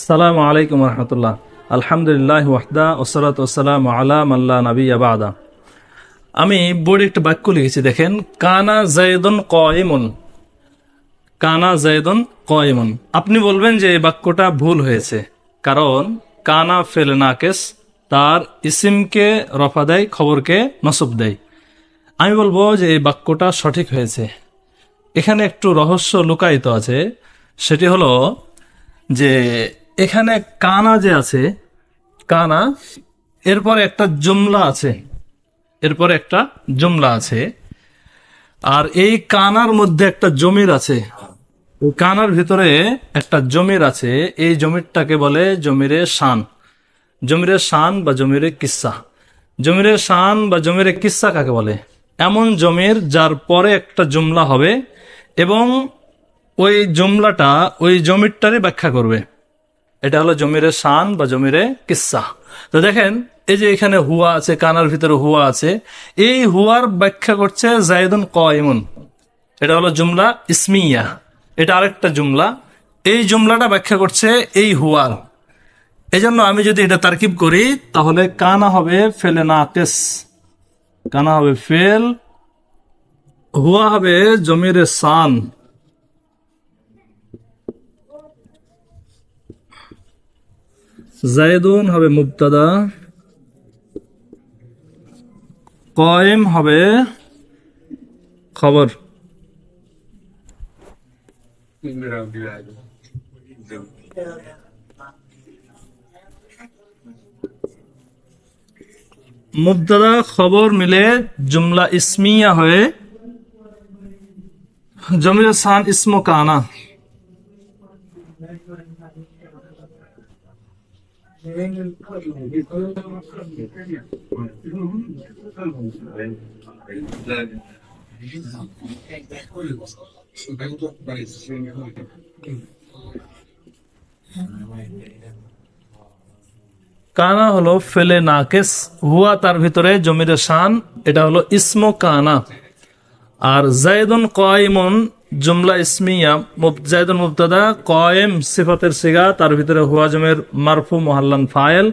আসসালামু আলাইকুম রহমতুল্লাহ। আলহামদুলিল্লাহ ওয়াহদা ওসসালাতু ওয়াসসালামু আলা মান লা নাবিয়্যা বা'দা। আমি বোর্ডে একটা বাক্য লিখেছি, দেখেন, কানা যায়েদুন কায়িমুন। কানা যায়েদুন কায়িমুন। আপনি বলবেন যে এই বাক্যটা ভুল হয়েছে, কারণ কানা ফেল নাকেস, তার ইসিমকে রফা দেয়, খবরকে নসব দেয়। আমি বলবো যে এই বাক্যটা সঠিক হয়েছে। এখানে একটু রহস্য লুকায়িত আছে। সেটি হলো যে এখানে কানা যে আছে, কানা, এরপরে একটা জুমলা আছে, এরপরে একটা জুমলা আছে, আর এই কানার মধ্যে একটা জমির আছে। ওই কানার ভিতরে একটা জমির আছে। এই জমিরটাকে বলে জমিরে শান। জমিরে শান বা জমিরে কিস্সা। জমিরে শান বা জমিরে কিস্সা কাকে বলে? এমন জমির যার পরে একটা জুমলা হবে এবং ওই জুমলাটা ওই জমিরটারই ব্যাখ্যা করবে। এটা হলো জমিরে শান বা জমিরে কিস্সা। তো দেখেন, এই যে এখানে হুয়া আছে, কানার ভিতরে হুয়া আছে, এই হুয়ার ব্যাখ্যা করছে যায়েদুন কায়িমুন। এটা হলো জুমলা ইসমিয়া। এটা আরেকটা জুমলা, এই জুমলাটা ব্যাখ্যা করছে এই হুয়ার। এই জন্য আমি যদি এটা তারকিব করি, তাহলে কানা হবে ফেলে নাকেস, কানা হবে ফেল, হুয়া হবে জমিরে শান, যায়েদুন হবে মুবতাদা, কায়েম হবে খবর। মুবতাদা খবর মিলে জুমলা ইসমিয়া হয়ে জমির সান ইসমো কানা। কানা হলো ফেলে নাকেস, হুয়া তার ভিতরে জমিরে শান, এটা হলো ইসমো কানা। আর যায়েদুন কায়িমুন জুমলা ইসমিয়া, যায়েদুন মুবতাদা, কায়েম সিফাতের সিগা, তার ভিতরে হুয়া জমির মারফু মুহাল্লান ফায়েল,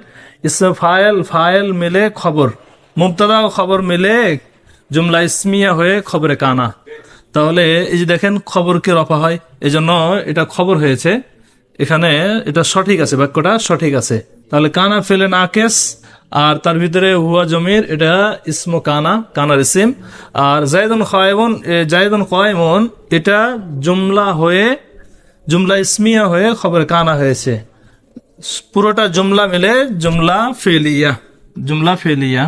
ইসমে ফায়েল, ফায়েল মিলে খবর, মুবতাদা ও খবর মিলে জুমলা ইসমিয়া হয়ে খবরে কানা। তাহলে এই যে দেখেন, খবরকে রফা হয়, এজন্য এটা খবর হয়েছে। এখানে এটা সঠিক আছে, বাক্যটা সঠিক আছে। তাহলে কানা ফেলে নাকেস, আর তার ভিতরে হুয়া জমির, এটা ইসমো কানা, কানার ইসিম। আর যায়েদুন কায়িমুন, যায়েদুন কায়িমুন, এটা জুমলা হয়ে, জুমলা ইসমিয়া হয়ে খবরে কানা হয়েছে। পুরোটা জুমলা মিলে জুমলা ফেলিয়া, জুমলা ফেলিয়া।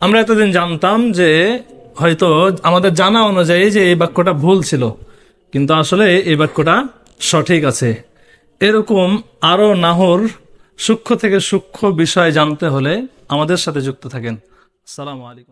আমরা এতদিন জানতাম যে হয়তো আমাদের জানা অনুযায়ী যে এই বাক্যটা ভুল ছিল, কিন্তু আসলে এই বাক্যটা সঠিক আছে। এরকম আরো নাহর সূক্ষ্ম থেকে সূক্ষ্ম বিষয় জানতে হলে আমাদের সাথে যুক্ত থাকেন। আসসালামু আলাইকুম।